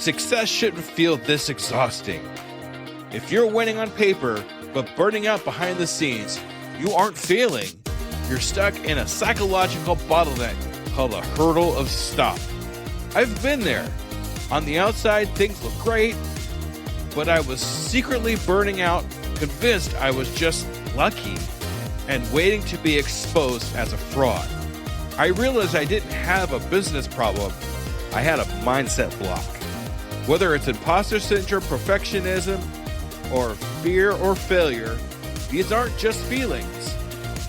Success shouldn't feel this exhausting. If you're winning on paper, but burning out behind the scenes, you aren't failing. You're stuck in a psychological bottleneck called a hurdle of stop. I've been there. On the outside, things look great, but I was secretly burning out, convinced I was just lucky, and waiting to be exposed as a fraud. I realized I didn't have a business problem. I had a mindset block. Whether it's imposter syndrome, perfectionism, or fear or failure, these aren't just feelings.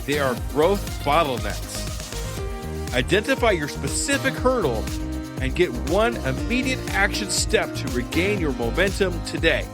They are growth bottlenecks. Identify your specific hurdle and get one immediate action step to regain your momentum today.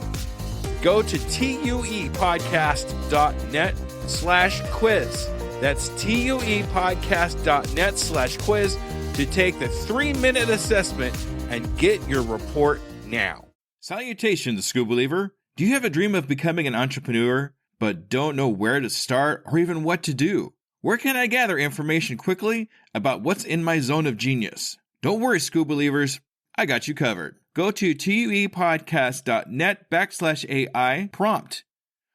Go to tuepodcast.net/quiz. That's tuepodcast.net/quiz to take the 3-minute assessment and get your report now. Salutations, Skoobeliever. Do you have a dream of becoming an entrepreneur, but don't know where to start or even what to do? Where can I gather information quickly about what's in my zone of genius? Don't worry, Skoobelievers. I got you covered. Go to tuepodcast.net/AI prompt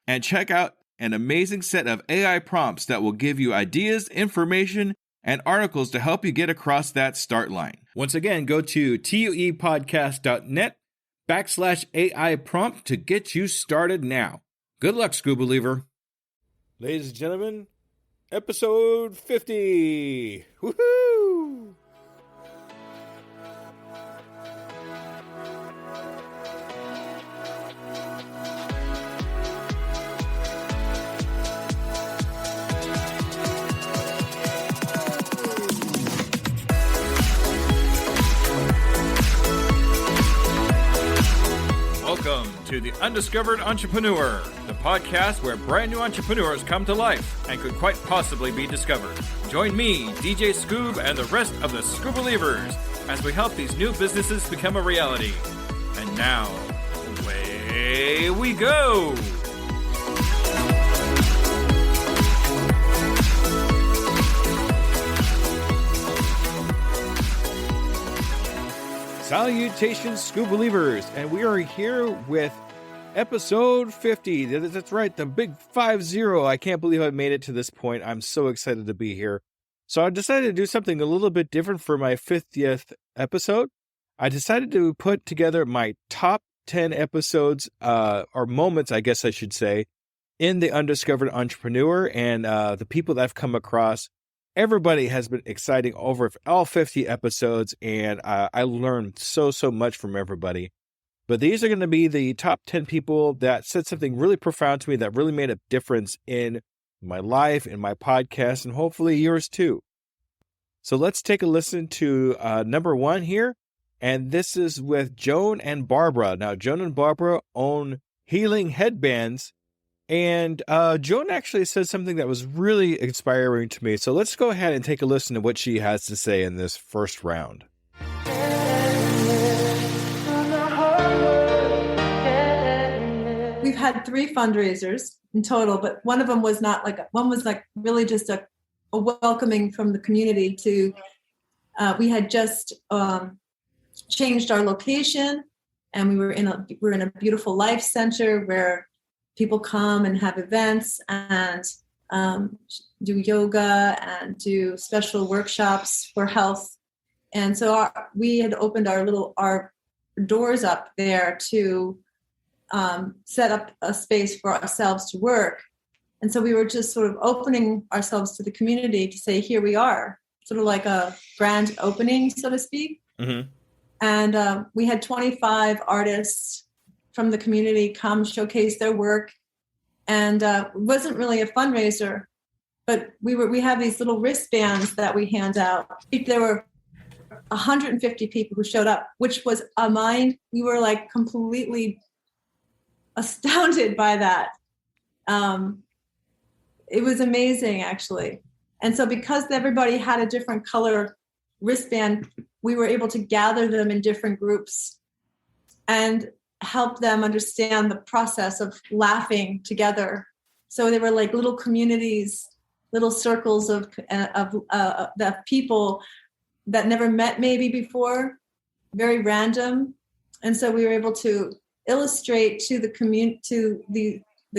and check out an amazing set of AI prompts that will give you ideas, information, and articles to help you get across that start line. Once again, go to tuepodcast.net/AI prompt to get you started now. Good luck, Skoobeliever. Ladies and gentlemen, episode 50. Woohoo! Welcome to the Undiscovered Entrepreneur, the podcast where brand new entrepreneurs come to life and could quite possibly be discovered. Join me, DJ Skoob, and the rest of the Skoobelievers as we help these new businesses become a reality. And now, away we go! Salutations, Skoobelievers, and we are here with episode 50. That's right, the big 50. I can't believe I made it to this point. I'm so excited to be here. So I decided to do something a little bit different for my 50th episode. I decided to put together my top 10 episodes, or moments, I guess I should say, in the Undiscovered Entrepreneur, and the people that I've come across. Everybody has been exciting over all 50 episodes, and I learned so much from everybody. But these are going to be the top 10 people that said something really profound to me that really made a difference in my life, in my podcast, and hopefully yours too. So let's take a listen to number 1 here, and this is with Joan and Barbara. Now, Joan and Barbara own Healing Headbands, and Joan actually said something that was really inspiring to me. So let's go ahead and take a listen to what she has to say in this first round. We've had 3 fundraisers in total, but one of them was not one was really just a welcoming from the community to, we had just changed our location, and we're in a beautiful life center where people come and have events and do yoga and do special workshops for health. And so we had opened our doors up there to set up a space for ourselves to work. And so we were just sort of opening ourselves to the community to say, here we are, sort of like a grand opening, so to speak. Mm-hmm. And we had 25 artists from the community come showcase their work. And it wasn't really a fundraiser, but we have these little wristbands that we hand out. There were 150 people who showed up, which was a mind. We were like completely astounded by that. It was amazing, actually. And so because everybody had a different color wristband, we were able to gather them in different groups and help them understand the process of laughing together. So they were like little communities, little circles of the people that never met maybe before, very random. And so we were able to illustrate to the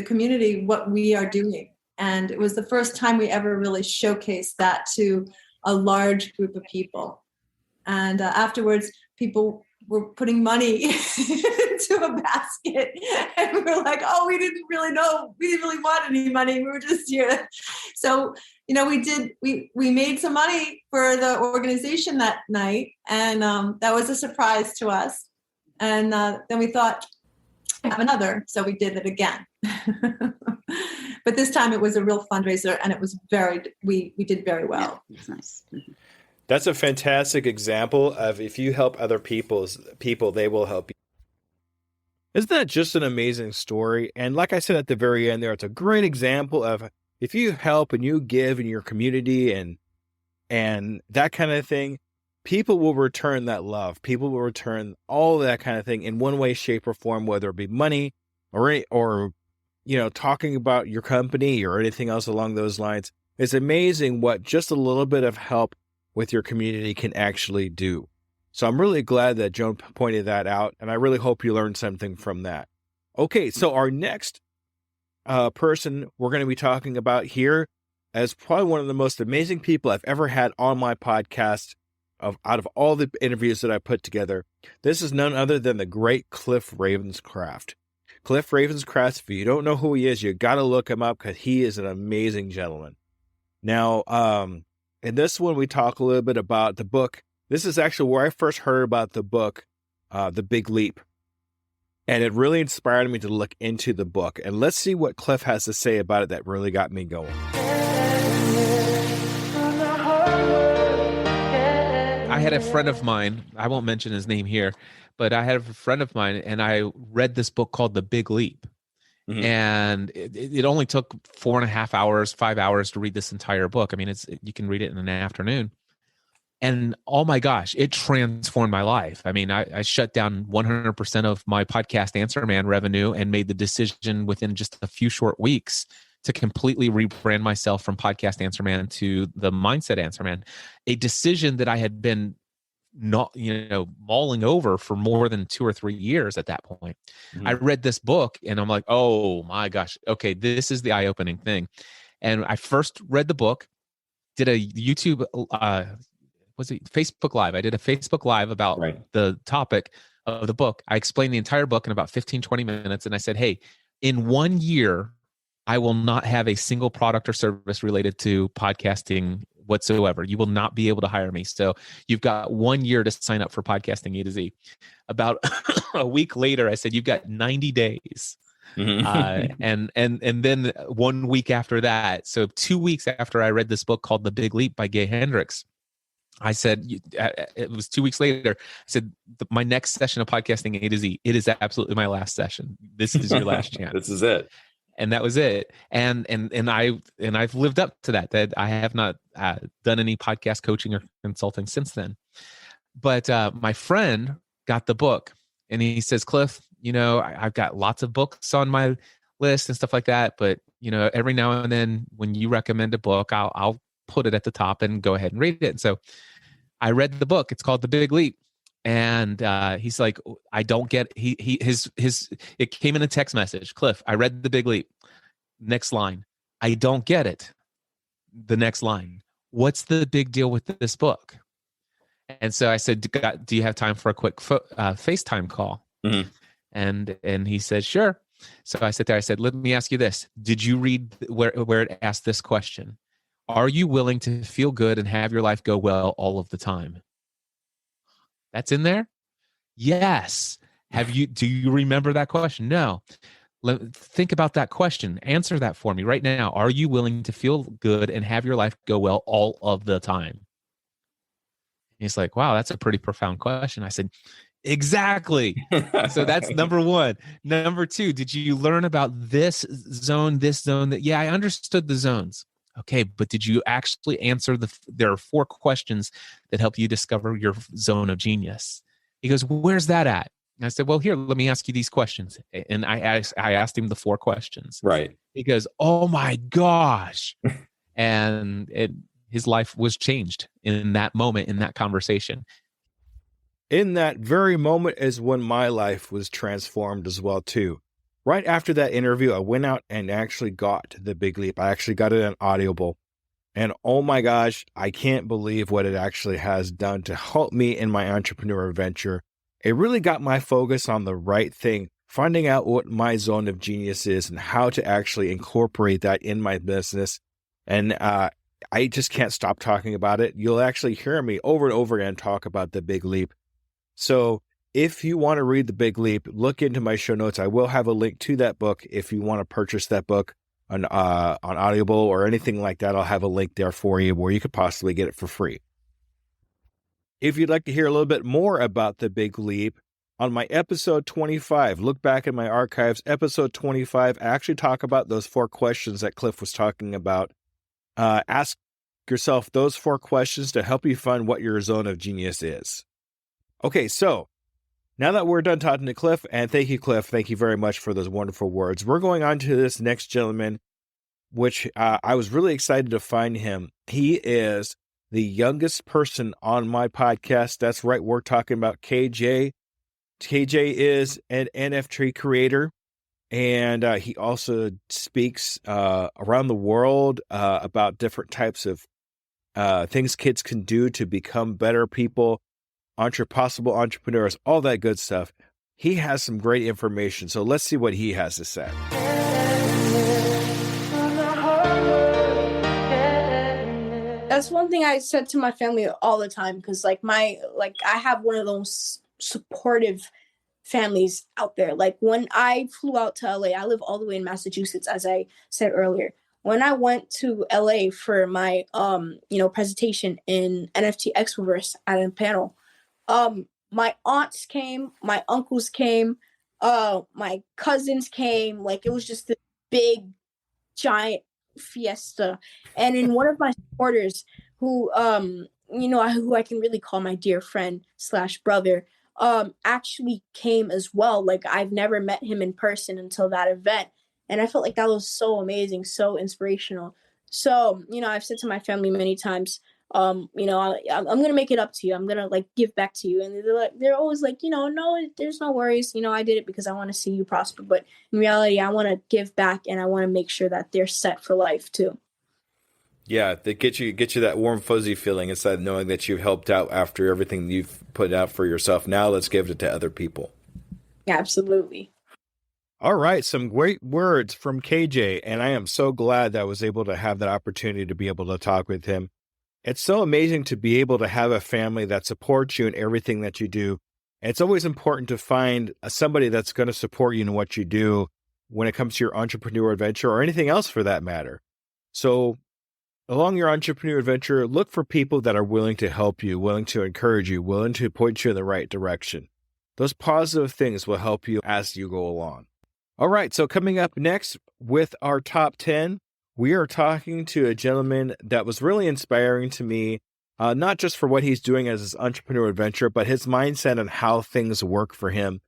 community what we are doing. And it was the first time we ever really showcased that to a large group of people. And afterwards, people were putting money into a basket. And we were like, oh, we didn't really know. We didn't really want any money. We were just here. So, we made some money for the organization that night. And that was a surprise to us. And then we thought, have another. So we did it again. But this time it was a real fundraiser, and it was we did very well. Yeah, that's nice. That's a fantastic example of if you help other people, they will help you. Isn't that just an amazing story? And like I said at the very end there, it's a great example of if you help and you give in your community and that kind of thing, people will return that love. People will return all that kind of thing in one way, shape, or form, whether it be money or talking about your company or anything else along those lines. It's amazing what just a little bit of help with your community can actually do. So I'm really glad that Joan pointed that out, and I really hope you learned something from that. Okay, so our next person we're going to be talking about here as probably one of the most amazing people I've ever had on my podcast out of all the interviews that I put together. This is none other than the great Cliff Ravenscraft. Cliff Ravenscraft, if you don't know who he is, you got to look him up because he is an amazing gentleman. Now, in this one, we talk a little bit about the book. This is actually where I first heard about the book, The Big Leap. And it really inspired me to look into the book. And let's see what Cliff has to say about it that really got me going. I had a friend of mine, I won't mention his name here, but I had a friend of mine and I read this book called The Big Leap. Mm-hmm. And it only took 4.5 hours, 5 hours to read this entire book. I mean, you can read it in an afternoon. And oh my gosh, it transformed my life. I mean, I shut down 100% of my podcast Answer Man revenue and made the decision within just a few short weeks to completely rebrand myself from Podcast Answer Man to the Mindset Answer Man, a decision that I had been mulling over for more than 2 or 3 years at that point. Mm-hmm. I read this book and I'm like, oh my gosh, okay, this is the eye-opening thing. And I first read the book, did a YouTube, Facebook Live. I did a Facebook Live about the topic of the book. I explained the entire book in about 15, 20 minutes. And I said, hey, in 1 year, I will not have a single product or service related to podcasting whatsoever. You will not be able to hire me. So you've got 1 year to sign up for Podcasting A to Z. About a week later, I said, you've got 90 days. Mm-hmm. And then 1 week after that, so 2 weeks after I read this book called The Big Leap by Gay Hendricks, I said, it was 2 weeks later, I said, my next session of Podcasting A to Z, it is absolutely my last session. This is your last chance. This is it. And that was it. And I've lived up to that I have not done any podcast coaching or consulting since then. But my friend got the book and he says, Cliff, I've got lots of books on my list and stuff like that. But, every now and then when you recommend a book, I'll put it at the top and go ahead and read it. And so I read the book. It's called The Big Leap. And he's like, I don't get it came in a text message. Cliff, I read The Big Leap. Next line. I don't get it. The next line. What's the big deal with this book? And so I said, do you have time for a quick FaceTime call? Mm-hmm. And he said, sure. So I sat there. I said, let me ask you this. Did you read where it asked this question? Are you willing to feel good and have your life go well all of the time? That's in there? Yes. Do you remember that question? No. Think about that question. Answer that for me right now. Are you willing to feel good and have your life go well all of the time? He's like, wow, that's a pretty profound question. I said, exactly. So that's number one. Number two, did you learn about this zone, that? Yeah, I understood the zones. Okay, but did you actually answer there are 4 questions that help you discover your zone of genius? He goes, where's that at? And I said, well, here, let me ask you these questions. And I asked him the 4 questions. Right. He goes, oh my gosh. And his life was changed in that moment, in that conversation. in that very moment is when my life was transformed as well, too. Right after that interview, I went out and actually got The Big Leap. I actually got it on Audible. And oh my gosh, I can't believe what it actually has done to help me in my entrepreneur venture. It really got my focus on the right thing, finding out what my zone of genius is and how to actually incorporate that in my business. And I just can't stop talking about it. You'll actually hear me over and over again talk about The Big Leap. So if you want to read The Big Leap, look into my show notes. I will have a link to that book if you want to purchase that book on Audible or anything like that. I'll have a link there for you where you could possibly get it for free. If you'd like to hear a little bit more about The Big Leap, on my episode 25, look back in my archives, episode 25, I actually talk about those 4 questions that Cliff was talking about. Ask yourself those 4 questions to help you find what your zone of genius is. Okay, so now that we're done talking to Cliff, and thank you, Cliff, thank you very much for those wonderful words. We're going on to this next gentleman, which I was really excited to find him. He is the youngest person on my podcast. That's right, we're talking about KJ. KJ is an NFT creator, and he also speaks around the world about different types of things kids can do to become better people, possible entrepreneurs, all that good stuff. He has some great information, so let's see what he has to say. That's one thing I said to my family all the time, because I have one of those supportive families out there. Like when I flew out to LA, I live all the way in Massachusetts, as I said earlier. When I went to LA for my presentation in NFT Expoverse at a panel, my aunts came, my uncles came, my cousins came. Like it was just this big, giant fiesta. And in one of my supporters, who who I can really call my dear friend / brother, actually came as well. Like I've never met him in person until that event, and I felt like that was so amazing, so inspirational. So I've said to my family many times, I'm gonna make it up to you. I'm gonna give back to you. And they're always like, no, there's no worries. I did it because I want to see you prosper. But in reality, I want to give back, and I want to make sure that they're set for life too. Yeah, that get you that warm, fuzzy feeling inside, knowing that you've helped out after everything you've put out for yourself. Now let's give it to other people. Absolutely. All right, some great words from KJ, and I am so glad that I was able to have that opportunity to be able to talk with him. It's so amazing to be able to have a family that supports you in everything that you do. And it's always important to find somebody that's going to support you in what you do when it comes to your entrepreneur adventure or anything else for that matter. So along your entrepreneur adventure, look for people that are willing to help you, willing to encourage you, willing to point you in the right direction. Those positive things will help you as you go along. All right, so coming up next with our top 10, we are talking to a gentleman that was really inspiring to me, not just for what he's doing as his entrepreneur adventure, but his mindset and how things work for him.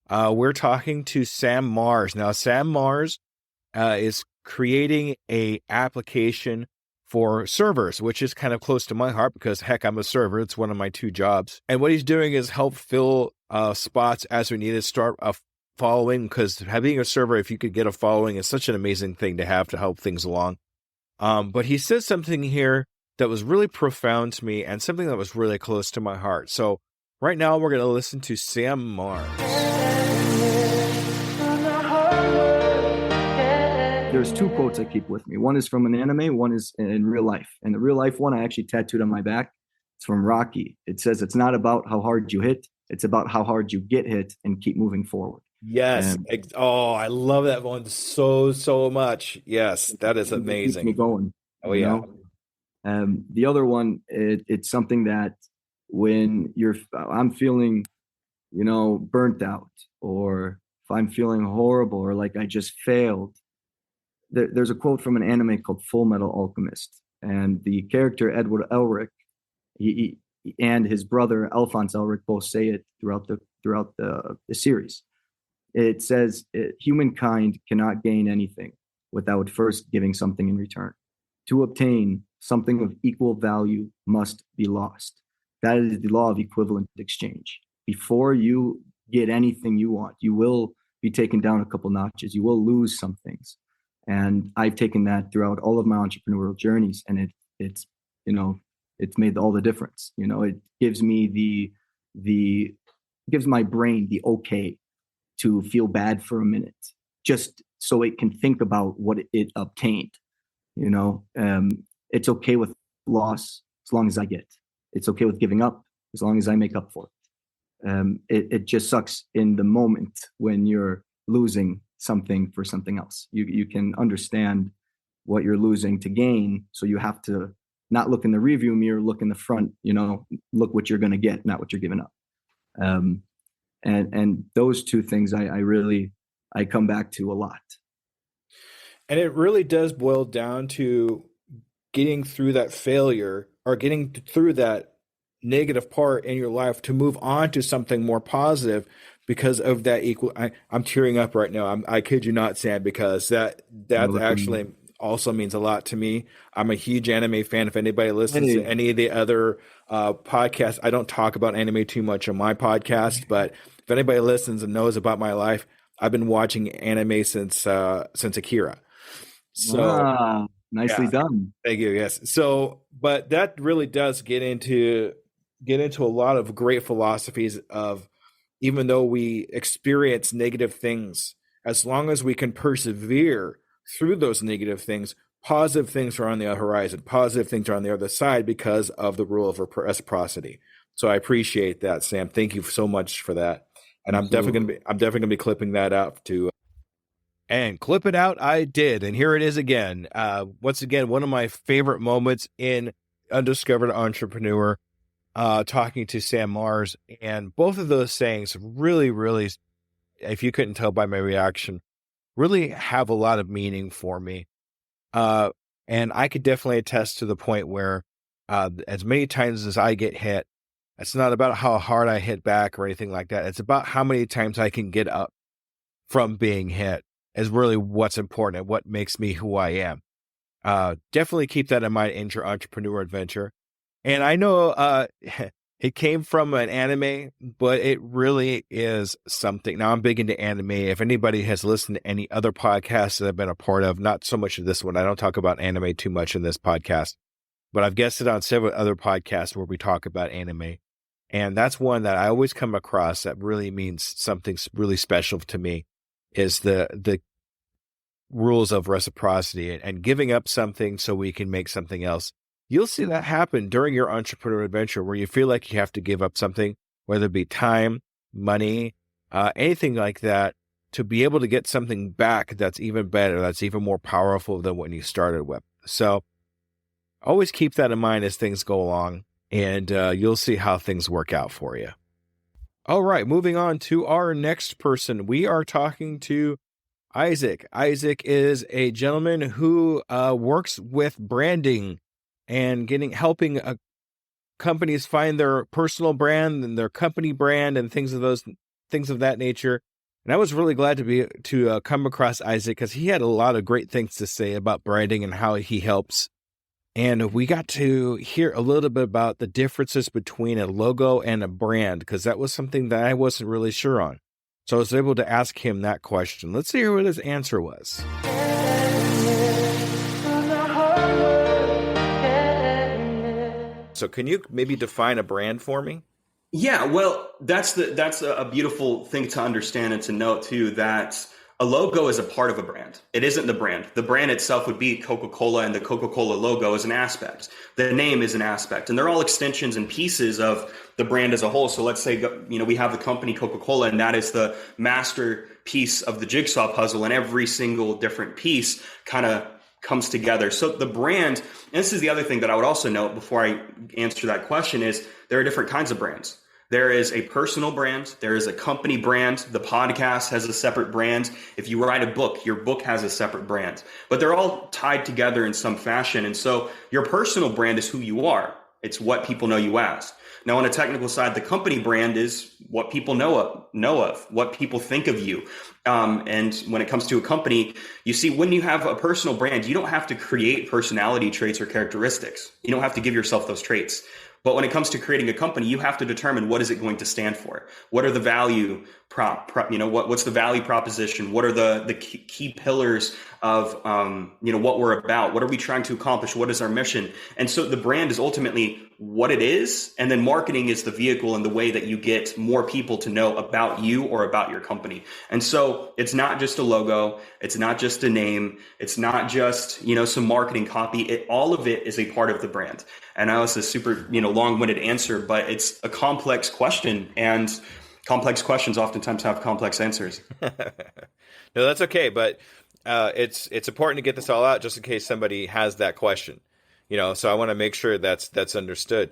We're talking to Sam Mars. Now, Sam Mars is creating a application for servers, which is kind of close to my heart because, heck, I'm a server. It's one of my 2 jobs. And what he's doing is help fill spots as we need to start a following, because having a server, if you could get a following, is such an amazing thing to have to help things along. But he says something here that was really profound to me and something that was really close to my heart. So right now we're going to listen to Sam Mars. There's 2 quotes I keep with me. One is from an anime, one is in real life. And the real life one I actually tattooed on my back. It's from Rocky. It says, "It's not about how hard you hit. It's about how hard you get hit and keep moving forward." Yes. I love that one so much. Yes, that is amazing. Keep me going. Oh, yeah. The other one, it's something that when I'm feeling, burnt out, or if I'm feeling horrible, or like I just failed, there's a quote from an anime called Full Metal Alchemist. And the character Edward Elric, he and his brother Alphonse Elric both say it throughout the series. It says, humankind cannot gain anything without first giving something in return. To obtain something of equal value must be lost. That is the law of equivalent exchange. before you get anything you want, you will be taken down a couple notches. You will lose some things. And I've taken that throughout all of my entrepreneurial journeys, and it's made all the difference. It gives me gives my brain the okay to feel bad for a minute, just so it can think about what it obtained. It's okay with loss as long as I get. It's okay with giving up as long as I make up for it. It just sucks in the moment when you're losing something for something else. You can understand what you're losing to gain, so you have to not look in the rearview mirror, look in the front. Look what you're going to get, not what you're giving up. And those two things I come back to a lot. And it really does boil down to getting through that failure or getting through that negative part in your life to move on to something more positive because of that I'm tearing up right now. I kid you not, Sam, because that actually also means a lot to me. I'm a huge anime fan. If anybody listens to any of the other podcasts, I don't talk about anime too much on my podcast, but if anybody listens and knows about my life, I've been watching anime since Akira. So nicely done. Thank you. Yes. So, but that really does get into a lot of great philosophies of, even though we experience negative things, as long as we can persevere through those negative things, positive things are on the horizon. Positive things are on the other side because of the rule of reciprocity. So I appreciate that, Sam. Thank you so much for that. And I'm definitely gonna be clipping that out too. And clip it out, I did. And here it is again. Once again, one of my favorite moments in Undiscovered Entrepreneur, talking to Sam Mars. And both of those sayings really, really, if you couldn't tell by my reaction, really have a lot of meaning for me. And I could definitely attest to the point where as many times as I get hit, it's not about how hard I hit back or anything like that. It's about how many times I can get up from being hit is really what's important and what makes me who I am. Definitely keep that in mind in your entrepreneur adventure. And I know it came from an anime, but it really is something. Now, I'm big into anime. If anybody has listened to any other podcasts that I've been a part of, not so much of this one, I don't talk about anime too much in this podcast, but I've guested on several other podcasts where we talk about anime. And that's one that I always come across that really means something really special to me, is the rules of reciprocity and giving up something so we can make something else. You'll see that happen during your entrepreneur adventure where you feel like you have to give up something, whether it be time, money, anything like that, to be able to get something back that's even better, that's even more powerful than what you started with. So always keep that in mind as things go along, and you'll see how things work out for you. All right, moving on to our next person. We are talking to Isaac. Isaac is a gentleman who works with branding and helping companies find their personal brand and their company brand and things of that nature. And I was really glad to come across Isaac because he had a lot of great things to say about branding and how he helps. And we got to hear a little bit about the differences between a logo and a brand, because that was something that I wasn't really sure on. So I was able to ask him that question. Let's hear what his answer was. So can you maybe define a brand for me? Yeah, well, that's a beautiful thing to understand and to note too, that a logo is a part of a brand. It isn't the brand. The brand itself would be Coca-Cola, and the Coca-Cola logo is an aspect. The name is an aspect, and they're all extensions and pieces of the brand as a whole. So let's say, we have the company Coca-Cola, and that is the master piece of the jigsaw puzzle, and every single different piece kind of comes together. So the brand, and this is the other thing that I would also note before I answer that question, is there are different kinds of brands. There is a personal brand. There is a company brand. The podcast has a separate brand. If you write a book, your book has a separate brand. But they're all tied together in some fashion. And so your personal brand is who you are. It's what people know you as. Now, on a technical side, the company brand is what people know of, what people think of you. And when it comes to a company, you see, when you have a personal brand, you don't have to create personality traits or characteristics. You don't have to give yourself those traits. But when it comes to creating a company, you have to determine what is it going to stand for? What are the value what's the value proposition? What are the key pillars of, what we're about? What are we trying to accomplish? What is our mission? And so the brand is ultimately what it is. And then marketing is the vehicle and the way that you get more people to know about you or about your company. And so it's not just a logo. It's not just a name. It's not just, some marketing copy. All of it is a part of the brand. And I know it's a super, long-winded answer, but it's a complex question, and complex questions oftentimes have complex answers. No, that's okay. But it's important to get this all out just in case somebody has that question, so I want to make sure that's understood.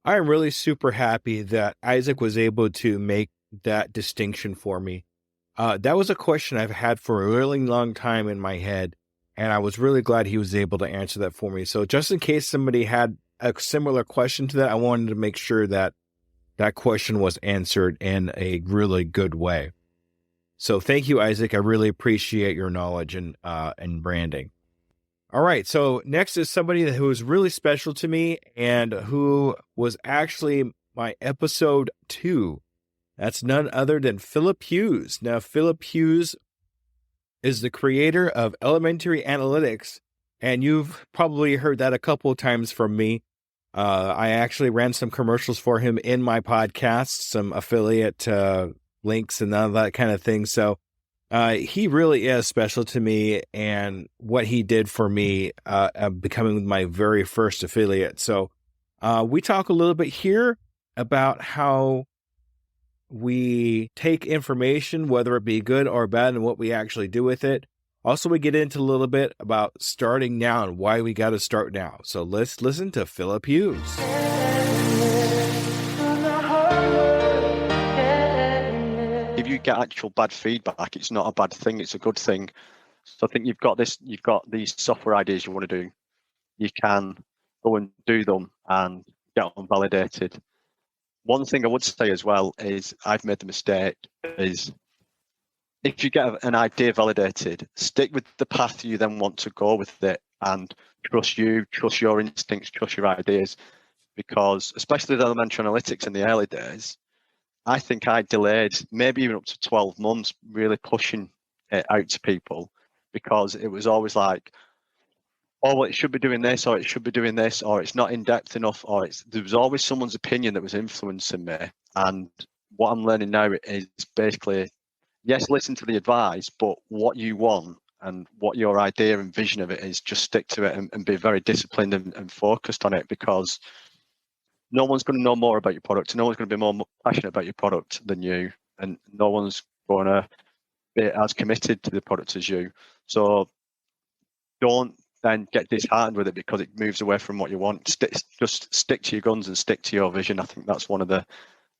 I'm really super happy that Isaac was able to make that distinction for me. That was a question I've had for a really long time in my head, and I was really glad he was able to answer that for me. So just in case somebody had a similar question to that, I wanted to make sure that that question was answered in a really good way. So thank you, Isaac. I really appreciate your knowledge and branding. All right. So next is somebody who is really special to me and who was actually my episode 2. That's none other than Philip Hughes. Now, Philip Hughes is the creator of Elementary Analytics, and you've probably heard that a couple of times from me. I actually ran some commercials for him in my podcast, some affiliate links and all that kind of thing. So he really is special to me, and what he did for me becoming my very first affiliate. So we talk a little bit here about how we take information, whether it be good or bad, and what we actually do with it. Also, we get into a little bit about starting now and why we got to start now. So let's listen to Philip Hughes. If you get actual bad feedback, it's not a bad thing, it's a good thing. So I think you've got these software ideas you want to do. You can go and do them and get them validated. One thing I would say as well is I've made the mistake is if you get an idea validated, stick with the path you then want to go with it, and trust your instincts, trust your ideas. Because especially with elementary analytics in the early days, I think I delayed maybe even up to 12 months really pushing it out to people, because it was always like, oh, well, it should be doing this, or it should be doing this, or it's not in depth enough, or there was always someone's opinion that was influencing me. And what I'm learning now is basically, yes, listen to the advice, but what you want and what your idea and vision of it is, just stick to it and be very disciplined and focused on it, because no one's going to know more about your product. No one's going to be more passionate about your product than you, and no one's going to be as committed to the product as you. So don't then get disheartened with it because it moves away from what you want. Just stick to your guns and stick to your vision. I think that's one of the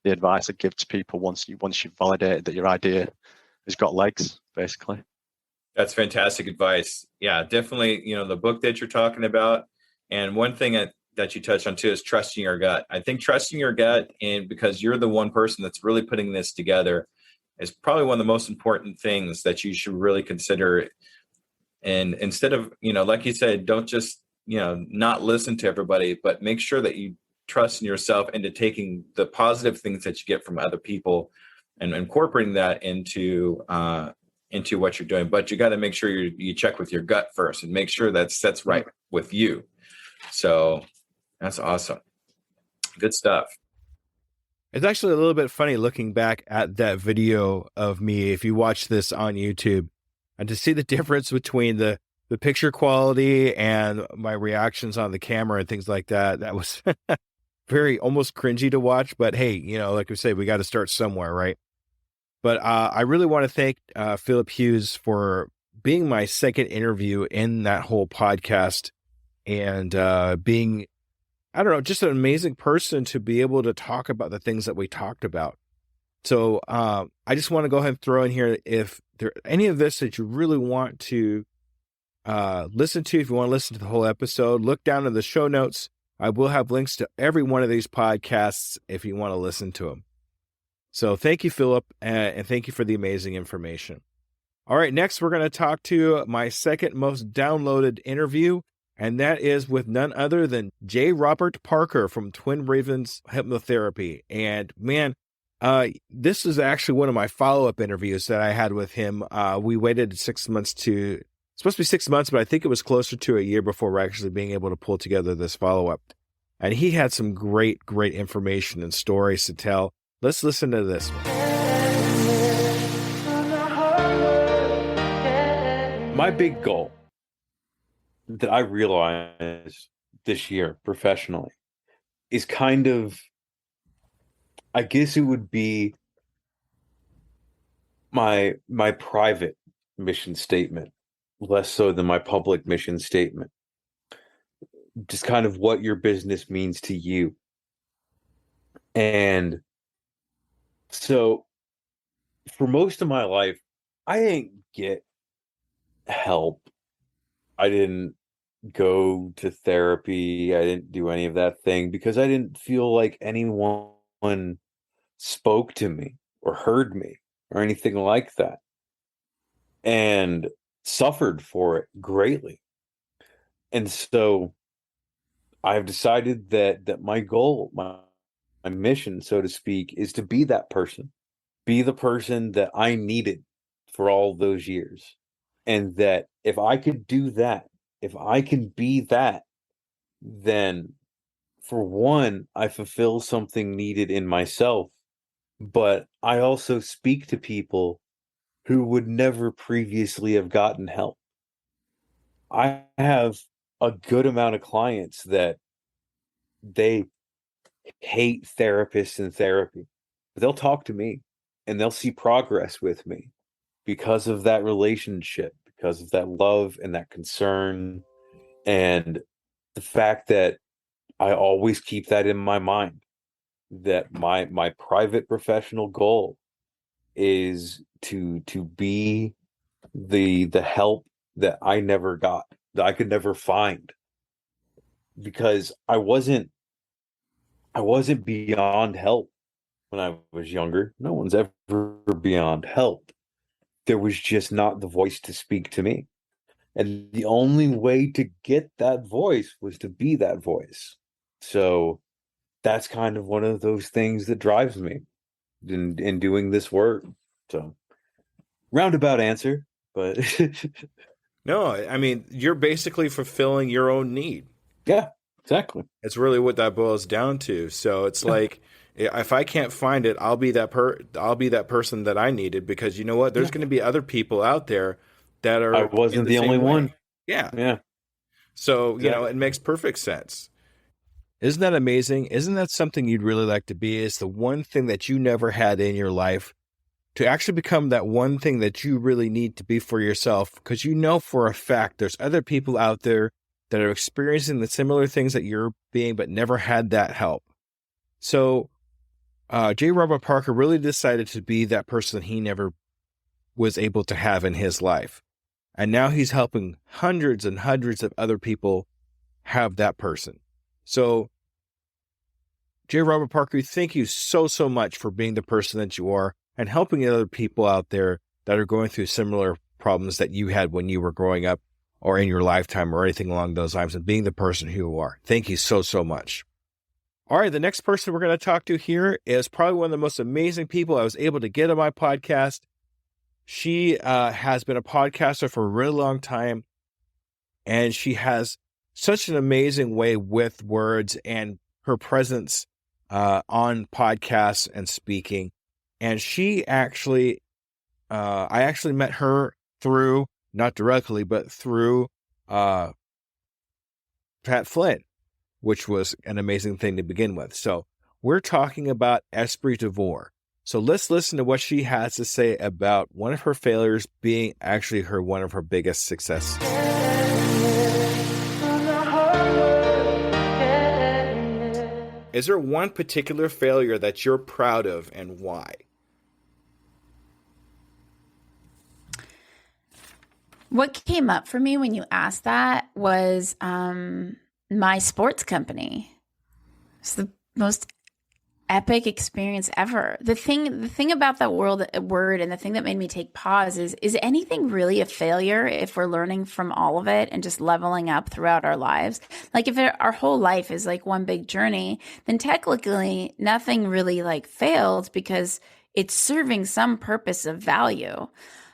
advice I give to people once you've validated that your idea has got legs, basically. That's fantastic advice. Yeah, definitely. The book that you're talking about, and one thing that you touched on too is trusting your gut. I think trusting your gut, and because you're the one person that's really putting this together, is probably one of the most important things that you should really consider. And instead of, like you said, don't just, not listen to everybody, but make sure that you trust in yourself into taking the positive things that you get from other people and incorporating that into what you're doing. But you got to make sure you check with your gut first and make sure that's right with you. So that's awesome. Good stuff. It's actually a little bit funny looking back at that video of me, if you watch this on YouTube, and to see the difference between the picture quality and my reactions on the camera and things like that. That was very almost cringy to watch, but hey, like we say, we got to start somewhere, right? But I really want to thank Philip Hughes for being my second interview in that whole podcast, and being, I don't know, just an amazing person to be able to talk about the things that we talked about. So I just want to go ahead and throw in here, if there any of this that you really want to listen to, if you want to listen to the whole episode, look down in the show notes. I will have links to every one of these podcasts if you want to listen to them. So thank you, Philip, and thank you for the amazing information. All right, next we're going to talk to my second most downloaded interview, And that is with none other than J. Robert Parker from Twin Ravens Hypnotherapy. And man, this is actually one of my follow-up interviews that I had with him. We waited 6 months it's supposed to be 6 months, but I think it was closer to a year before we're actually being able to pull together this follow-up. And he had some great, great information and stories to tell. Let's listen to this one. My big goal that I realized this year professionally is kind of, I guess it would be my private mission statement, less so than my public mission statement. Just kind of what your business means to you. And so for most of my life, I didn't get help. I didn't go to therapy. I didn't do any of that thing because I didn't feel like anyone spoke to me or heard me or anything like that, and suffered for it greatly. And so I've decided that my goal, my mission, so to speak, is to be that person, be the person that I needed for all those years. And that if I could do that, if I can be that, then for one, I fulfill something needed in myself, but I also speak to people who would never previously have gotten help. I have a good amount of clients that they hate therapists and therapy, but they'll talk to me and they'll see progress with me because of that relationship, because of that love and that concern, and the fact that I always keep that in my mind, that my private professional goal is to be the help that I never got, that I could never find, because I wasn't beyond help when I was younger. No one's ever beyond help. There was just not the voice to speak to me. And the only way to get that voice was to be that voice. So that's kind of one of those things that drives me in doing this work. So roundabout answer, but No, I mean, you're basically fulfilling your own need. yeah, exactly. It's really what that boils down to. So it's like, if I can't find it, I'll be that person that I needed, because you know what? There's going to be other people out there that are. I wasn't the only one. Yeah. Yeah. So, it makes perfect sense. Isn't that amazing? Isn't that something you'd really like to be? Is the one thing that you never had in your life, to actually become that one thing that you really need to be for yourself, because you know for a fact there's other people out there that are experiencing the similar things that you're being, but never had that help. So J. Robert Parker really decided to be that person he never was able to have in his life. And now he's helping hundreds and hundreds of other people have that person. So J. Robert Parker, thank you so, so much for being the person that you are and helping other people out there that are going through similar problems that you had when you were growing up or in your lifetime or anything along those lines, and being the person who you are. Thank you so, so much. All right, the next person we're going to talk to here is probably one of the most amazing people I was able to get on my podcast. She has been a podcaster for a really long time, and she has such an amazing way with words and her presence on podcasts and speaking. And she actually, I actually met her through, not directly, but through Pat Flynn, which was an amazing thing to begin with. So we're talking about Esprit Devore. So let's listen to what she has to say about one of her failures being actually one of her biggest successes. Is there one particular failure that you're proud of, and why? What came up for me when you asked that was my sports company. It's the most epic experience ever. The thing about that word and the thing that made me take pause is anything really a failure if we're learning from all of it and just leveling up throughout our lives? Like if our whole life is like one big journey, then technically nothing really like failed because it's serving some purpose of value.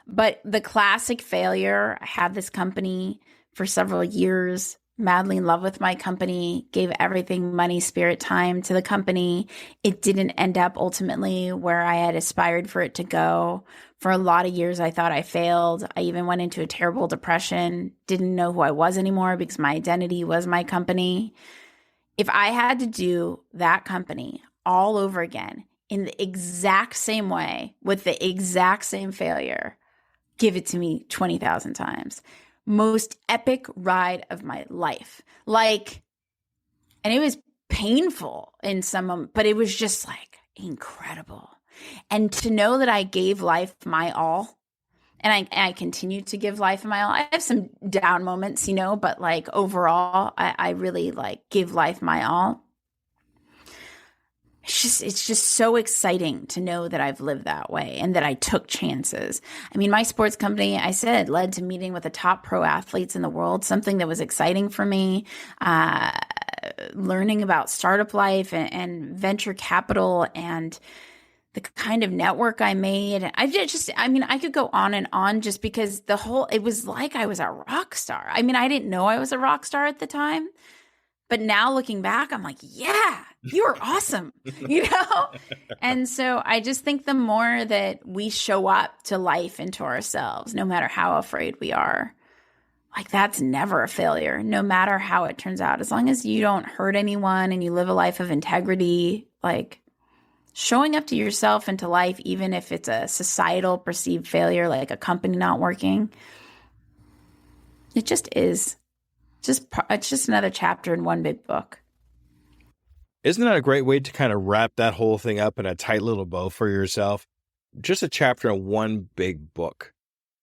But the classic failure, I had this company for several years, madly in love with my company, gave everything, money, spirit, time to the company. It didn't end up ultimately where I had aspired for it to go. For a lot of years, I thought I failed. I even went into a terrible depression, didn't know who I was anymore because my identity was my company. If I had to do that company all over again in the exact same way with the exact same failure, give it to me 20,000 times. Most epic ride of my life. Like, and it was painful in some, but it was just like incredible. And to know that I gave life my all, and I continue to give life my all. I have some down moments, but like overall, I really like give life my all. It's just so exciting to know that I've lived that way and that I took chances. I mean, my sports company, I said, led to meeting with the top pro athletes in the world, something that was exciting for me, learning about startup life and venture capital and the kind of network I made. I could go on and on just because it was like I was a rock star. I mean, I didn't know I was a rock star at the time. But now looking back, I'm like, yeah, you were awesome, And so I just think the more that we show up to life and to ourselves, no matter how afraid we are, like that's never a failure, no matter how it turns out. As long as you don't hurt anyone and you live a life of integrity, like showing up to yourself and to life, even if it's a societal perceived failure, like a company not working, it just is. It's just another chapter in one big book. Isn't that a great way to kind of wrap that whole thing up in a tight little bow for yourself? Just a chapter in one big book.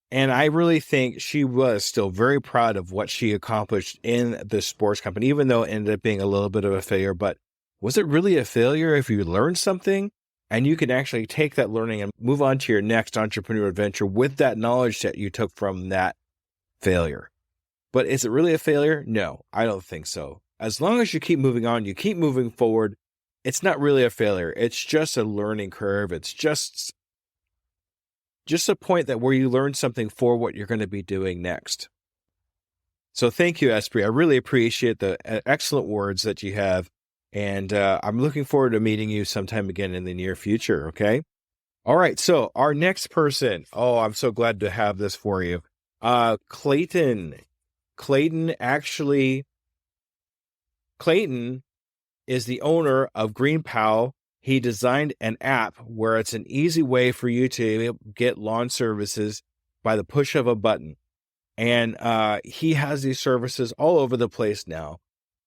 And I really think she was still very proud of what she accomplished in the sports company, even though it ended up being a little bit of a failure. But was it really a failure if you learned something and you can actually take that learning and move on to your next entrepreneurial adventure with that knowledge that you took from that failure? But is it really a failure? No, I don't think so. As long as you keep moving on, you keep moving forward, it's not really a failure. It's just a learning curve. It's just a point that where you learn something for what you're going to be doing next. So thank you, Esprit. I really appreciate the excellent words that you have. And I'm looking forward to meeting you sometime again in the near future, okay? All right, so our next person. Oh, I'm so glad to have this for you. Clayton. Clayton is the owner of GreenPow. He designed an app where it's an easy way for you to get lawn services by the push of a button. And he has these services all over the place now.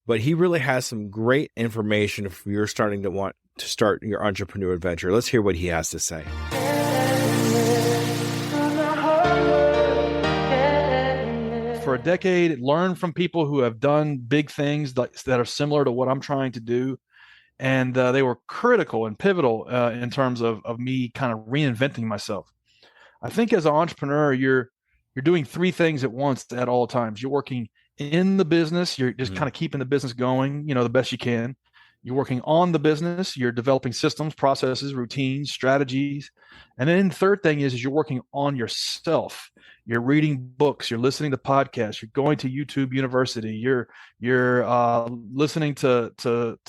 But he really has some great information if you're starting to want to start your entrepreneur adventure. Let's hear what he has to say. For a decade, learn from people who have done big things that are similar to what I'm trying to do. And they were critical and pivotal in terms of me kind of reinventing myself. I think as an entrepreneur, you're doing three things at once at all times. You're working in the business. You're just kind of keeping the business going, the best you can. You're working on the business. You're developing systems, processes, routines, strategies. And then the third thing is you're working on yourself. You're reading books, you're listening to podcasts, you're going to YouTube University, you're listening to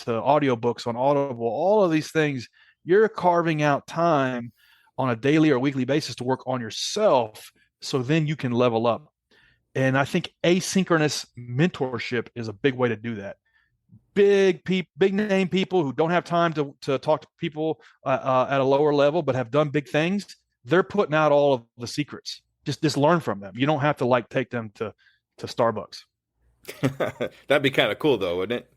audiobooks on Audible, all of these things. You're carving out time on a daily or weekly basis to work on yourself so then you can level up. And I think asynchronous mentorship is a big way to do that. Big name people who don't have time to talk to people at a lower level but have done big things, they're putting out all of the secrets. Just learn from them. You don't have to take them to Starbucks. That'd be kind of cool though, wouldn't it?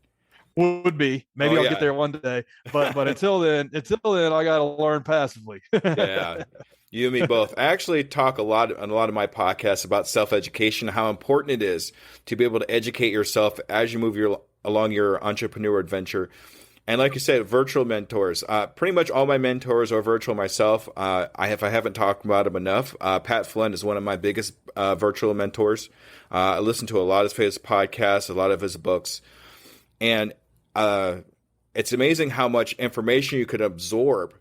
Would be. Maybe I'll get there one day. But until then, I got to learn passively. Yeah. You and me both. I actually talk on a lot of my podcasts about self-education, how important it is to be able to educate yourself as you move along your entrepreneur adventure. And like you said, virtual mentors. Pretty much all my mentors are virtual myself. If I haven't talked about them enough, Pat Flynn is one of my biggest virtual mentors. I listen to a lot of his podcasts, a lot of his books. And it's amazing how much information you could absorb,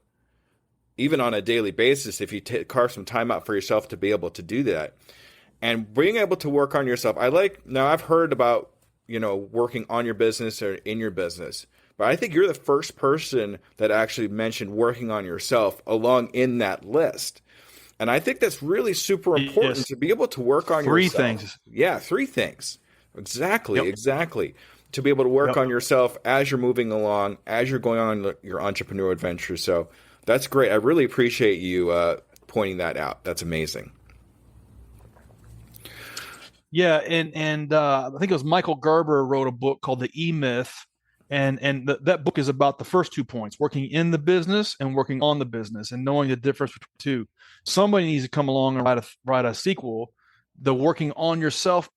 even on a daily basis, if you carve some time out for yourself to be able to do that. And being able to work on yourself. Now I've heard about, working on your business or in your business. But I think you're the first person that actually mentioned working on yourself along in that list. And I think that's really super important to be able to work on Three yourself. things. Yeah, 3 things. Exactly. To be able to work on yourself as you're moving along, as you're going on your entrepreneurial adventure. So that's great. I really appreciate you pointing that out. That's amazing. Yeah, and I think it was Michael Gerber wrote a book called The E-Myth. And that book is about the first 2 points, working in the business and working on the business and knowing the difference between the two. Somebody needs to come along and write a sequel, the working on yourself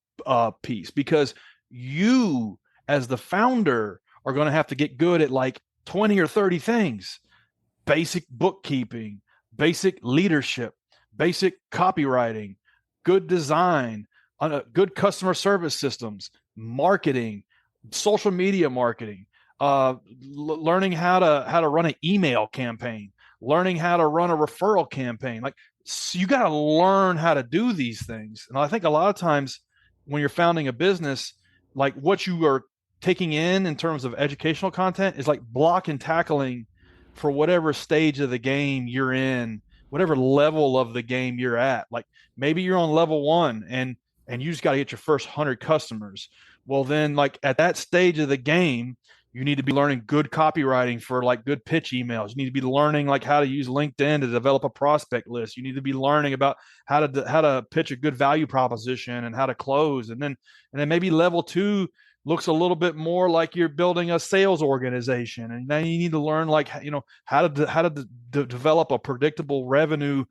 piece, because you as the founder are going to have to get good at like 20 or 30 things: basic bookkeeping, basic leadership, basic copywriting, good design, good customer service systems, marketing, social media marketing, learning how to run an email campaign, learning how to run a referral campaign. Like, so you got to learn how to do these things. And I think a lot of times when you're founding a business, like what you are taking in terms of educational content is like block and tackling for whatever stage of the game you're in, whatever level of the game you're at. Like maybe you're on level 1 and you just got to get your first 100 customers. Well, then like at that stage of the game, you need to be learning good copywriting for like good pitch emails. You need to be learning like how to use LinkedIn to develop a prospect list. You need to be learning about how to pitch a good value proposition and how to close. And then maybe level 2 looks a little bit more like you're building a sales organization. And then you need to learn like, how to develop a predictable revenue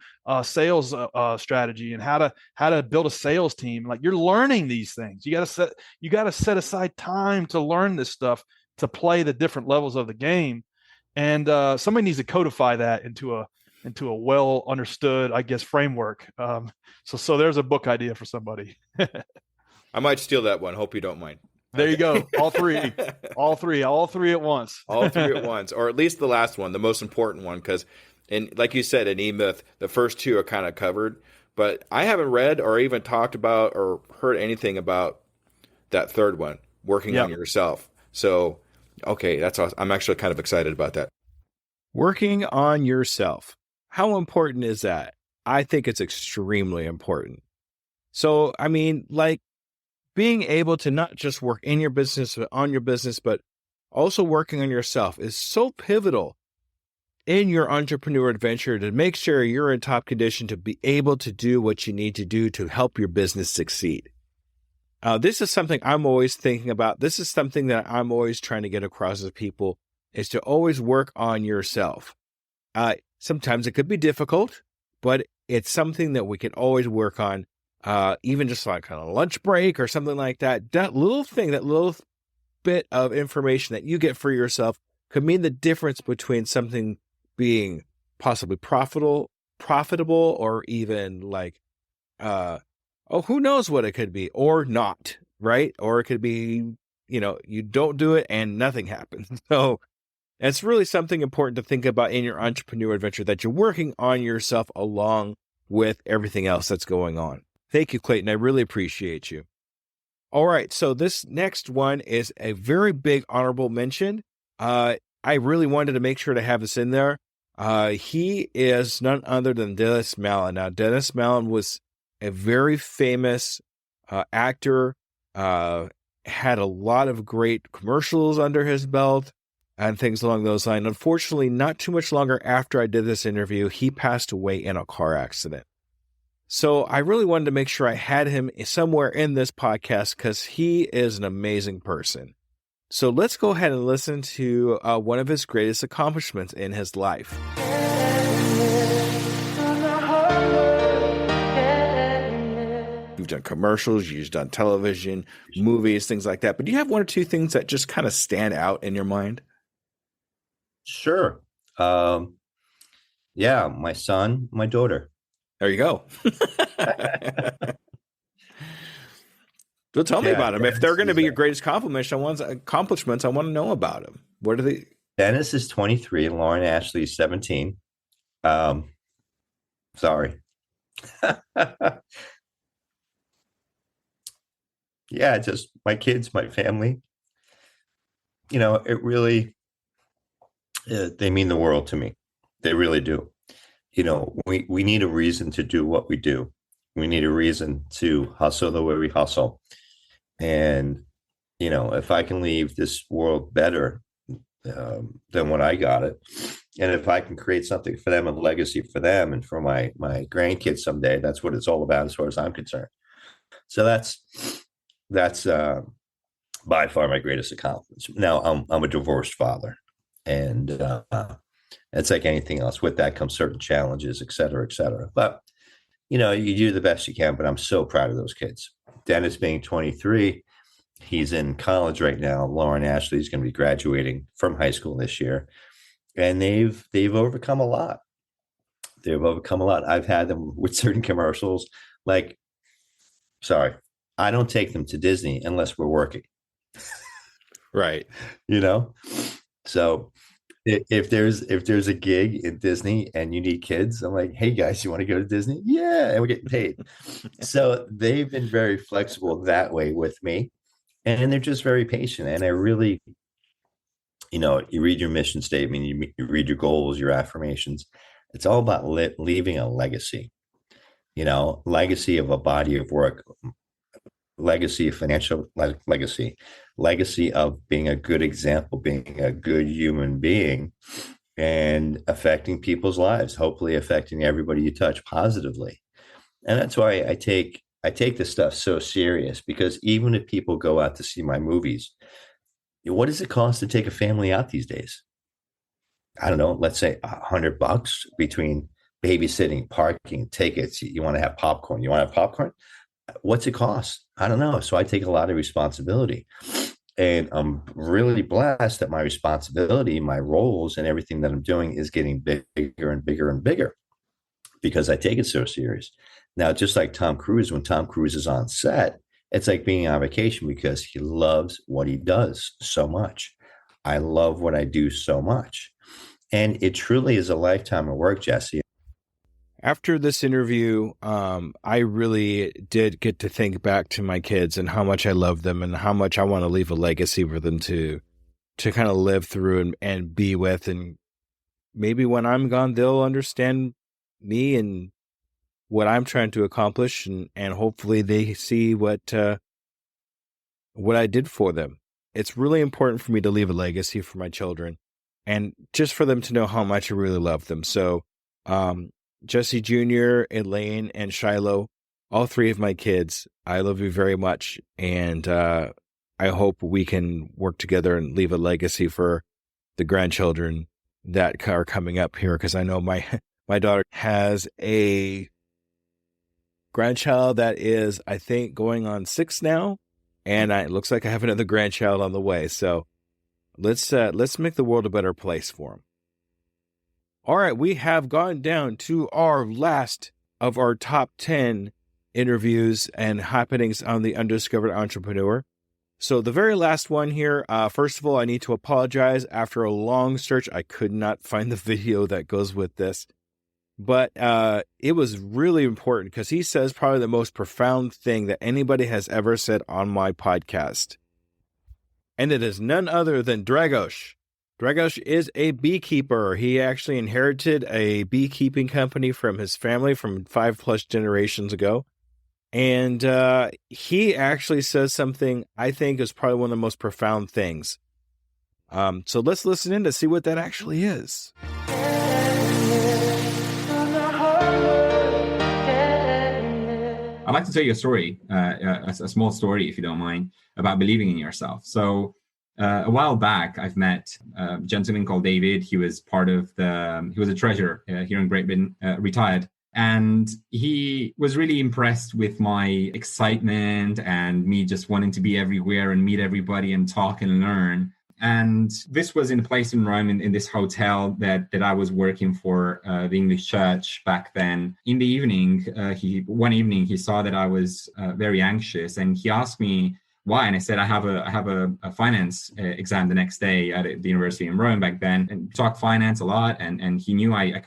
sales strategy and how to build a sales team. Like you're learning these things. You got to set aside time to learn this stuff, to play the different levels of the game. And somebody needs to codify that into a well understood, I guess, framework. So there's a book idea for somebody. I might steal that one. Hope you don't mind. There you go. All three at once. All 3 at once, or at least the last one, the most important one, because, like you said, in E-Myth, the first 2 are kind of covered, but I haven't read or even talked about or heard anything about that 3rd one, working on yourself. So, okay, that's awesome. I'm actually kind of excited about that. Working on yourself. How important is that? I think it's extremely important. So, I mean, like, being able to not just work in your business, but on your business, but also working on yourself is so pivotal in your entrepreneur adventure to make sure you're in top condition to be able to do what you need to do to help your business succeed. This is something I'm always thinking about. This is something that I'm always trying to get across to people, is to always work on yourself. Sometimes it could be difficult, but it's something that we can always work on. Even just like on a lunch break or something like that. That little thing, that little bit of information that you get for yourself could mean the difference between something being possibly profitable, or even like, who knows what it could be, or not, right? Or it could be, you don't do it and nothing happens. So it's really something important to think about in your entrepreneur adventure, that you're working on yourself along with everything else that's going on. Thank you, Clayton. I really appreciate you. All right. So this next one is a very big honorable mention. I really wanted to make sure to have this in there. He is none other than Dennis Mallon. Now, Dennis Mallon was a very famous actor, had a lot of great commercials under his belt and things along those lines. Unfortunately, not too much longer after I did this interview, he passed away in a car accident. So I really wanted to make sure I had him somewhere in this podcast because he is an amazing person. So let's go ahead and listen to one of his greatest accomplishments in his life. You've done commercials, you've done television, movies, things like that. But do you have 1 or 2 things that just kind of stand out in your mind? Sure. Yeah, my son, my daughter. There you go. So tell me about them. If they're going to be your greatest accomplishments, I want to know about them. What are they? Dennis is 23. Lauren Ashley is 17. Sorry. Yeah, just my kids, my family. You know, it really, they mean the world to me. They really do. You know, we need a reason to do what we do. We need a reason to hustle the way we hustle. And, you know, if I can leave this world better than when I got it, and if I can create something for them, a legacy for them and for my grandkids someday, that's what it's all about as far as I'm concerned. So that's by far my greatest accomplishment. Now I'm a divorced father, and it's like anything else. With that comes certain challenges, et cetera, et cetera. But, you know, you do the best you can, but I'm so proud of those kids. Dennis being 23, he's in college right now. Lauren Ashley is going to be graduating from high school this year. And they've overcome a lot. They've overcome a lot. I've had them with certain commercials. Like, sorry, I don't take them to Disney unless we're working. Right. You know? So if there's a gig in Disney and you need kids, I'm like, hey guys, you want to go to Disney? Yeah, and we're getting paid. So they've been very flexible that way with me, and they're just very patient. And I really, you know, you read your mission statement, you read your goals, your affirmations. It's all about leaving a legacy. You know, legacy of a body of work, legacy of financial legacy of being a good example, being a good human being, and affecting people's lives, hopefully affecting everybody you touch positively. And that's why I take this stuff so serious, because even if people go out to see my movies, what does it cost to take a family out these days? I don't know, let's say $100 between babysitting, parking, tickets. You want to have popcorn. What's it cost? I don't know. So I take a lot of responsibility, and I'm really blessed that my responsibility, my roles, and everything that I'm doing is getting bigger and bigger and bigger, because I take it so serious. Now, just like Tom Cruise, when Tom Cruise is on set, it's like being on vacation, because he loves what he does so much. I love what I do so much. And it truly is a lifetime of work, Jesse. After this interview, I really did get to think back to my kids and how much I love them and how much I want to leave a legacy for them to kind of live through and be with. And maybe when I'm gone, they'll understand me and what I'm trying to accomplish, and hopefully they see what I did for them. It's really important for me to leave a legacy for my children, and just for them to know how much I really love them. So, Jesse Jr., Elaine, and Shiloh, all three of my kids, I love you very much. And I hope we can work together and leave a legacy for the grandchildren that are coming up here. Because I know my daughter has a grandchild that is, I think, going on 6 now. And it looks like I have another grandchild on the way. So let's make the world a better place for them. All right, we have gone down to our last of our top 10 interviews and happenings on the Undiscovered Entrepreneur. So the very last one here, first of all, I need to apologize. After a long search, I could not find the video that goes with this. But it was really important, because he says probably the most profound thing that anybody has ever said on my podcast. And it is none other than Dragosh. Dragosh is a beekeeper. He actually inherited a beekeeping company from his family from 5+ generations ago. And he actually says something I think is probably one of the most profound things. So let's listen in to see what that actually is. I'd like to tell you a story, a small story, if you don't mind, about believing in yourself. So a while back, I've met a gentleman called David. He was he was a treasurer here in Great Britain, retired. And he was really impressed with my excitement and me just wanting to be everywhere and meet everybody and talk and learn. And this was in a place in Rome, in this hotel that I was working for the English church back then. In the evening, one evening, he saw that I was very anxious, and he asked me why. And I said, I have a finance exam the next day at the university in Rome back then, and talked finance a lot. And he knew I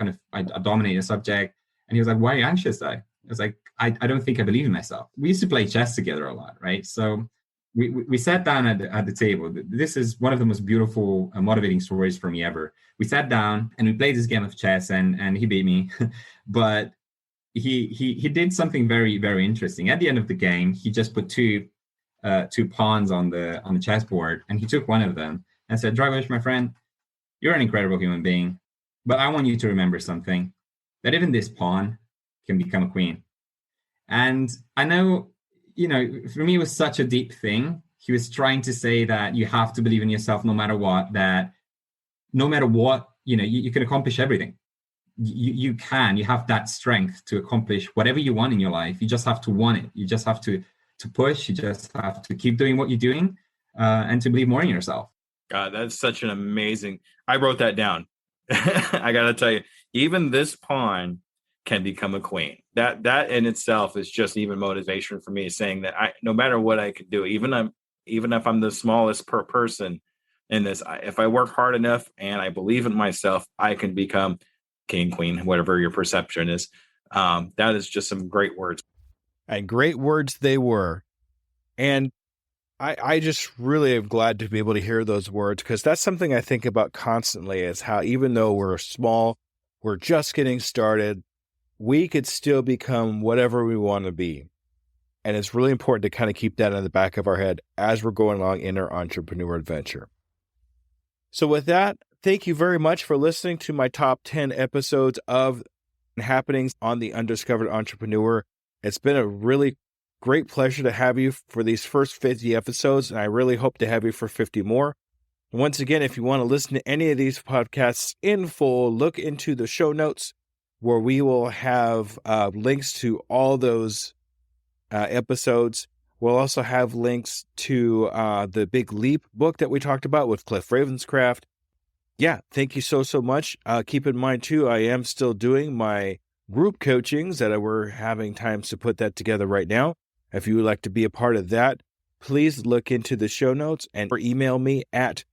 dominated the subject. And he was like, why are you anxious though? I was like, I don't think I believe in myself. We used to play chess together a lot, right? So we sat down at the table. This is one of the most beautiful, motivating stories for me ever. We sat down and we played this game of chess, and he beat me. But he did something very, very interesting. At the end of the game, he just put two pawns on the chessboard, and he took one of them and said, Dragosh, my friend, you're an incredible human being, but I want you to remember something, that even this pawn can become a queen. And I know, for me, it was such a deep thing. He was trying to say that you have to believe in yourself no matter what, that no matter what, you can accomplish everything. You have that strength to accomplish whatever you want in your life. You just have to want it. You just have to push. You just have to keep doing what you're doing, and to believe more in yourself. God, that's such an amazing. I wrote that down. I got to tell you, even this pawn can become a queen. That in itself is just even motivation for me, saying that no matter what I could do, even if I'm the smallest per person in this, if I work hard enough and I believe in myself, I can become king, queen, whatever your perception is. That is just some great words. And great words they were. And I just really am glad to be able to hear those words, because that's something I think about constantly, is how even though we're small, we're just getting started, we could still become whatever we want to be. And it's really important to kind of keep that in the back of our head as we're going along in our entrepreneur adventure. So with that, thank you very much for listening to my top 10 episodes of happenings on the Undiscovered Entrepreneur. It's been a really great pleasure to have you for these first 50 episodes, and I really hope to have you for 50 more. Once again, if you want to listen to any of these podcasts in full, look into the show notes, where we will have links to all those episodes. We'll also have links to the Big Leap book that we talked about with Cliff Ravenscraft. Yeah, thank you so much. Keep in mind, too, I am still doing my group coachings that we're having times to put that together right now. If you would like to be a part of that, please look into the show notes and email me at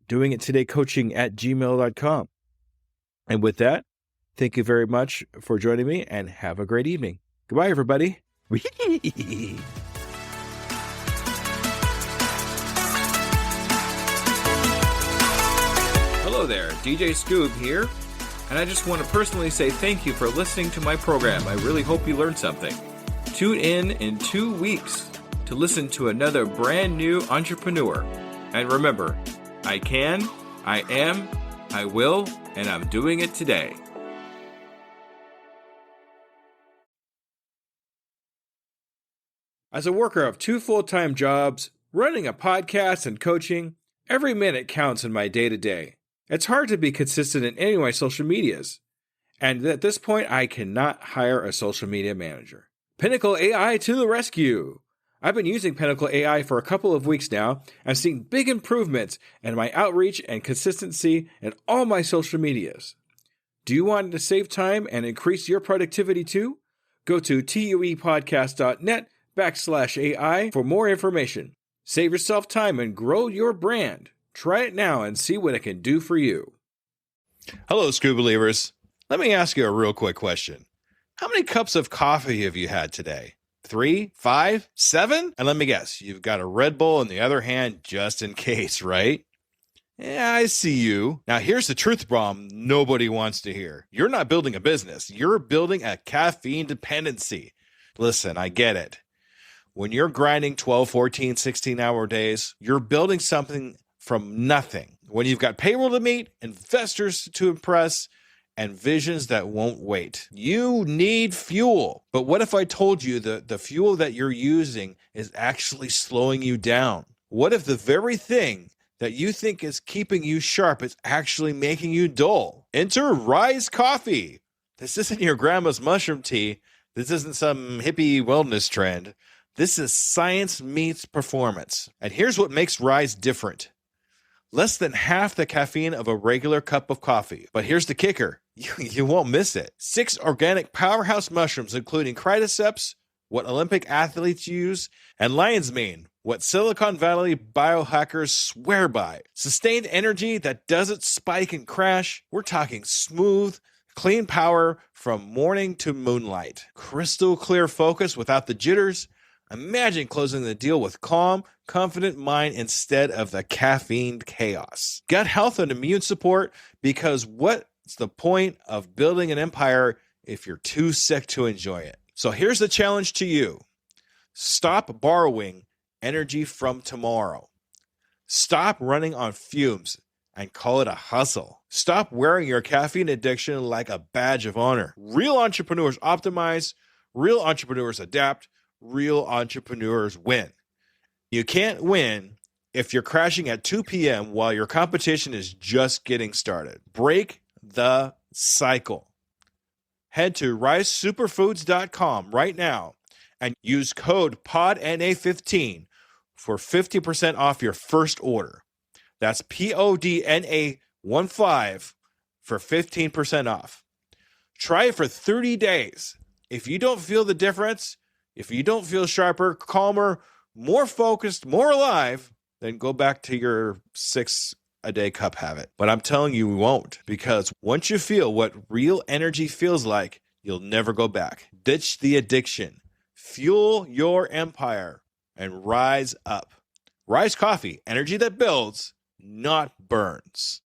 doingitoday.coaching@gmail.com. And with that, thank you very much for joining me, and have a great evening. Goodbye, everybody. Hello there, DJ Skoob here, and I just want to personally say thank you for listening to my program. I really hope you learned something. Tune in 2 weeks to listen to another brand new entrepreneur. And remember, I can, I am, I will, and I'm doing it today. As a worker of 2 full-time jobs, running a podcast and coaching, every minute counts in my day-to-day. It's hard to be consistent in any of my social medias. And at this point, I cannot hire a social media manager. Pinnacle AI to the rescue! I've been using Pinnacle AI for a couple of weeks now. I'm seeing big improvements in my outreach and consistency in all my social medias. Do you want to save time and increase your productivity too? Go to tuepodcast.net/AI for more information. Save yourself time and grow your brand. Try it now and see what it can do for you. Hello, Skoobelievers. Let me ask you a real quick question. How many cups of coffee have you had today? 3, 5, 7? And let me guess, you've got a Red Bull in the other hand just in case, right? Yeah, I see you. Now here's the truth bomb nobody wants to hear. You're not building a business. You're building a caffeine dependency. Listen, I get it. When you're grinding 12, 14, 16-hour days, you're building something from nothing. When you've got payroll to meet, investors to impress, and visions that won't wait. You need fuel. But what if I told you that the fuel that you're using is actually slowing you down? What if the very thing that you think is keeping you sharp is actually making you dull? Enter Rise Coffee. This isn't your grandma's mushroom tea. This isn't some hippie wellness trend. This is science meets performance. And here's what makes Rise different. less than half the caffeine of a regular cup of coffee. But here's the kicker. You won't miss it. 6 organic powerhouse mushrooms, including cordyceps, what Olympic athletes use, and lion's mane, what Silicon Valley biohackers swear by. Sustained energy that doesn't spike and crash. We're talking smooth, clean power from morning to moonlight. Crystal clear focus without the jitters. Imagine closing the deal with calm, confident mind instead of the caffeine chaos. Gut health and immune support, because what's the point of building an empire if you're too sick to enjoy it? So here's the challenge to you. Stop borrowing energy from tomorrow. Stop running on fumes and call it a hustle. Stop wearing your caffeine addiction like a badge of honor. Real entrepreneurs optimize, real entrepreneurs adapt, real entrepreneurs win. You can't win if you're crashing at 2 p.m. while your competition is just getting started. Break the cycle. Head to risesuperfoods.com right now and use code PODNA15 for 50% off your first order. That's PODNA15 for 15% off. Try it for 30 days. If you don't feel the difference, if you don't feel sharper, calmer, more focused, more alive, then go back to your 6-a-day cup habit. But I'm telling you, you won't, because once you feel what real energy feels like, you'll never go back. Ditch the addiction, fuel your empire, and rise up. Rise Coffee, energy that builds, not burns.